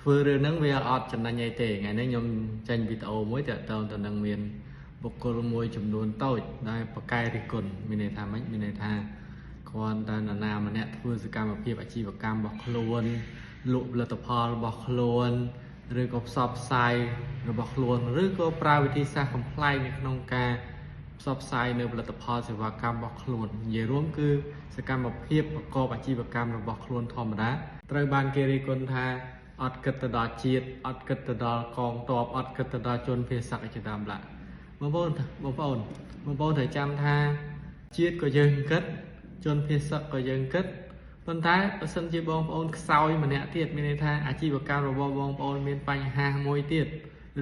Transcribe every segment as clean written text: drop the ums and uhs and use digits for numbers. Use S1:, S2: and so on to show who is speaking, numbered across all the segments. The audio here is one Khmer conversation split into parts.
S1: ធ្វើរឿងហ្នឹងវាអត់ចំណេញអីទេថ្ងៃនេះខ្ញុំចេញវីដេអូមួយតាក់ទងទៅនឹងមានបុគ្គលមួយចំនួនតូចដែលបកកែរិះគន់មានន័យថាម៉េចមានន័យថាគ្រាន់តែនរណាម្នាក់ធ្វើសកម្មភាពអាជីវកម្មរបស់ខ្លួនលក់ផលិតផលរបស់ខ្លួនឬក៏ផ្សព្វផ្សាយរបស់ខ្លួនឬក៏ប្រើវិធីសាស្ត្រកំប្លែងនៅក្នុងការផ្សព្វផ្សាយនៅផលិតផលសេវាកម្មរបស់ខ្លួននិយាយរួមគឺសកម្មភាពប្រកបអាជីវកម្មរបស់ខ្លួនធម្មតាត្រូវបានគេរិះគន់ថាអត់គិតទៅដល់ជាតិអត់គិតទៅដល់កងទ័ពអត់គិតទៅដល់ជនភេសកជាដើមឡើយបងប្អូនត្រូវចាំថាជាតិក៏យើងគិតជនភេសកក៏យើងគិតប៉ុន្តែបើសិនជាបងប្អូនខ្សោយម្នាក់ទៀតមានន័យថាអាជីវកម្មរបស់បងប្អូនមានបញ្ហាមួយទៀត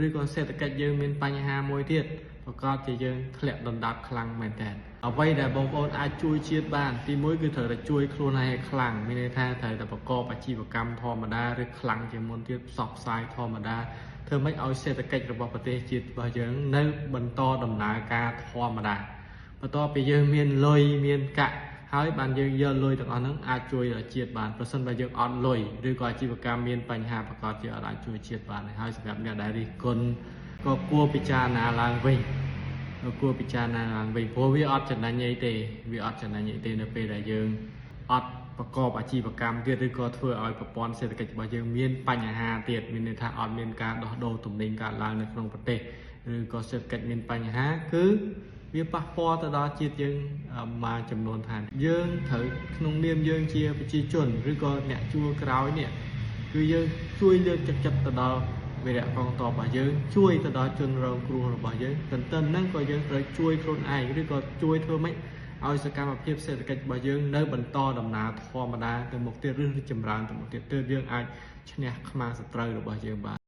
S1: ឬក៏សេដ្ឋកិច្ចយើងមានបញ្ហាមួយទៀតប្រកបជាយើងធ្លាក់ដណ្ដើមខ្លាំងមែនតើអ្វីដែលបងប្អូនអាចជួយជាតិបានទីមួយគឺត្រូវតែជួយខ្លួនឯងឲ្យខ្លាំងមានន័យថាត្រូវតែប្រកបអាជីវកម្មធម្មតាឬខ្លាំងជាងមុនទៀតផ្សព្វផ្សាយធម្មតាធ្វើម៉េចឲ្យសេដ្ឋកិច្ចរបស់ប្រទេសជាតិរបស់យើងនៅបន្តដំណើរការធម្មតាបន្ទាប់ពីយើងមានលុយមានកាក់ហើយបានយើងយកលុយទាំងអស់ហ្នឹងអាចជួយដល់ជាតិបានប្រសិនបើយើងអត់លុយឬក៏អាជីវកម្មមានបញ្ហាប្រកបជាអត់អាចជួយជាតិបានហើយសម្រាប់អ្នកដែលរិះគន់ក៏គួរពិចារណាឡើងវិញព្រោះវាអត់ចំណេញអីទេនៅពេលដែលយើងអត់ប្រកបអាជីវកម្មទៀតឬក៏ធ្វើឲ្យប្រព័ន្ធសេដ្ឋកិច្ចរបស់យើងមានបញ្ហាទៀតមានន័យថាអត់មានការដោះដូរទំនិញកើតឡើងនៅក្នុងប្រទេសឬក៏សេដ្ឋកិច្ចមានបញ្ហាគឺវាប៉ះពាល់ទៅដល់ជាតិយើងមួយចំនួនថាយើងត្រូវក្នុងនាមយើងជាប្រជាជនឬក៏អ្នកជួលក្រោយនេះគឺយើងជួយលើកទឹកចិត្តទៅដល់វីរៈកងទ័ពរបស់យើងជួយទៅដល់ជនរងគ្រោះរបស់យើងទន្ទឹមហ្នឹងក៏យើងត្រូវជួយខ្លួនឯងឬក៏ជួយធ្វើម៉េចឲ្យសកម្មភាពសេដ្ឋកិច្ចរបស់យើងនៅបន្តដំណើរធម្មតាទៅមុខទៀតឬចម្រើនទៅមុខទៀតទើបយើងអាចឈ្នះខ្មាសត្រូវរបស់យើងបាន